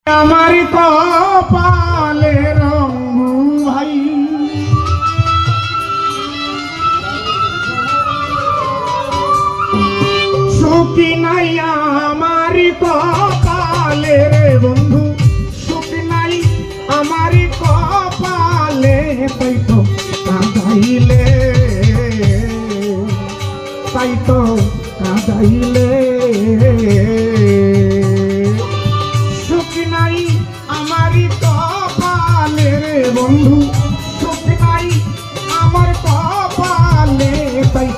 আমার কপালে রঙ্গু ভাই সুখী নাই আমার কপালে রে বন্ধু সুখী নাই আমার কপালে তাই তো কাঁদাইলে সুখী নাই আমার কপালে রে বন্ধু সুখী নাই আমার কপালে তাই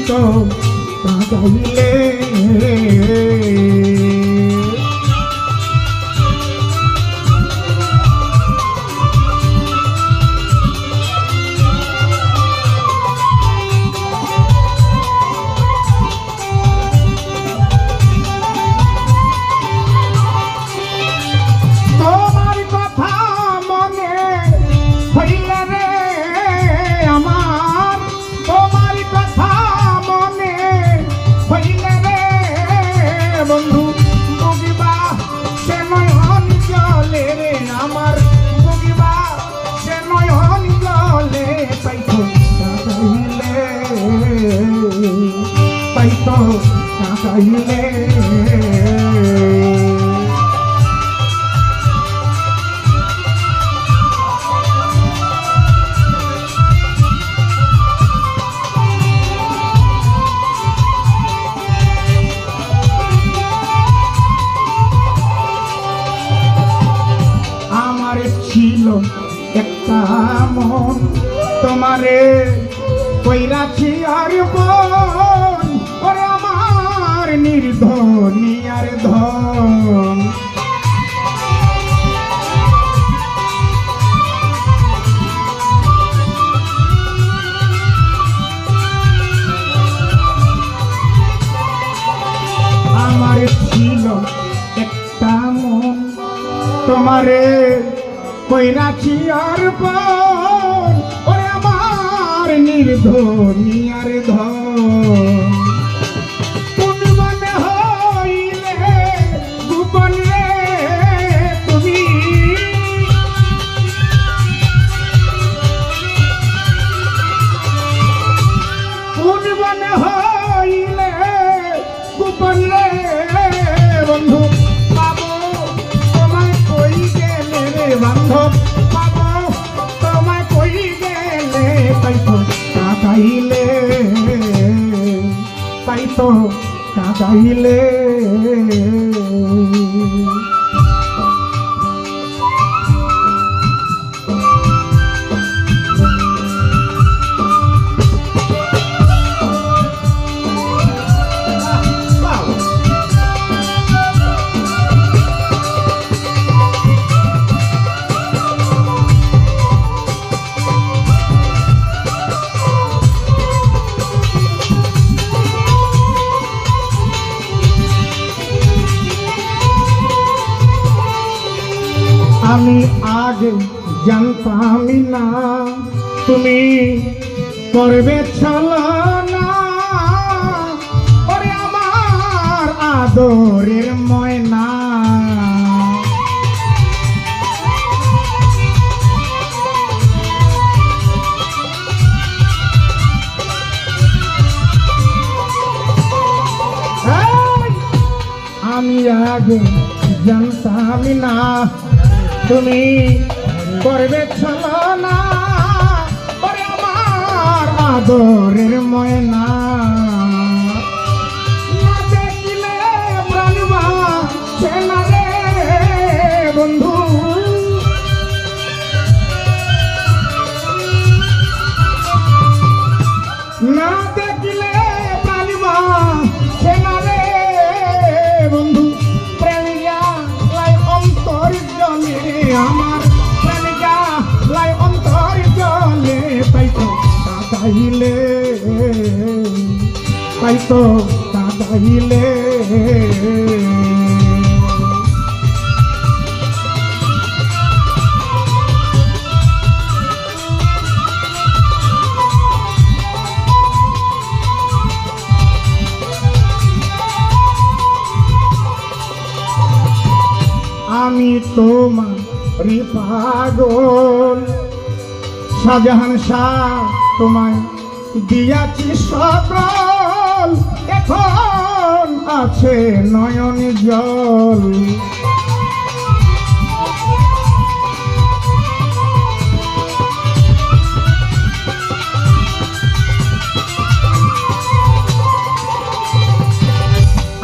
তো কাঁদাইলে তোমার কথা মনে হইলে রে আমার তোমার কথা মনে হইলে রে বন্ধু বগিবা সে নয়ন জলে রে আমার বগিবা সে নয়ন জলে তাই তো কাঁদাইলে আমার ছিল একটা মন তোমারে কইরাছি আর বোন ওরে আমার নির্ধনী আর ধন আমার ছিল একটা মন তোমারে কইরাছি আর বোন ওরে আমার নির্ধনী আর ধন কোন মনে হইলে গোপন রে তুমি কোন মনে হইলে গোপন রে বন্ধু পাবো তোমায় কই গেলে রে বান্ধব পাবো তোমায় কই গেলে তাই তো কাঁদাইলে আমি আগে জানতামই না তুমি করবে ছলনা ওরে আমার আদরের ময়না আমি আগে জানতামই না তুমি করবে ছলনা ওরে আমার আদরের ময়না না দেখিলে প্রাণবা সেনা রে বন্ধু না দেখিলে প্রাণবা সেনা রে বন্ধু আমার প্রাণিকা লাই অন্তর জলে তাই তো কাঁদাইলে আমি তোমারই পাগল শাহজাহান শাহ তোমায় দিয়াছি সকল এখন আছে নয়ন জল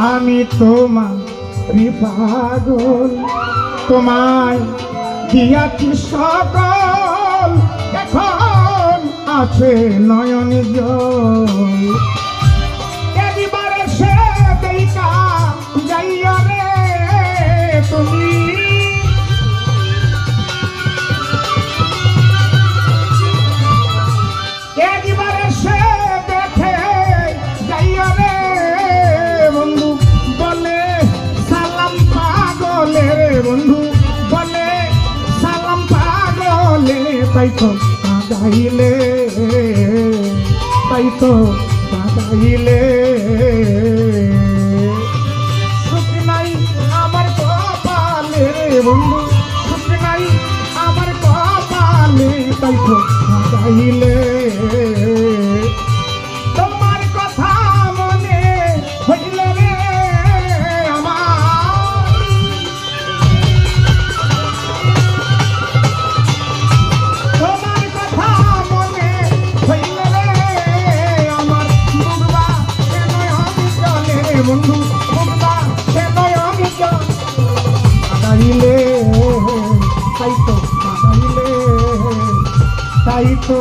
আমি তোমারই পাগল তোমায় দিয়াছি সকল এখন আছে নয়ন জল এবারে সে দেখা যাইয়া রে তুমি এবারে সে দেখে যাইয়া রে বন্ধু বলে সালাম পাগলে বন্ধু বলে সালাম পাগলে তাই তো কাঁদাইলে তাই তো কাঁদাইলে সুখ নাই আমার কপালে বন্ধু সুখ নাই আমার কপালে তাই তো কাঁদাইলে তোমার কথা মনে হইলে রে আমার তোমার কথা মনে হইলে রে আমার বুকবা কেন আমি চলে বন্ধু বুকবা কেন আমি চলে কাঁদাইলে তাই তো কাঁদাইলে তাই তো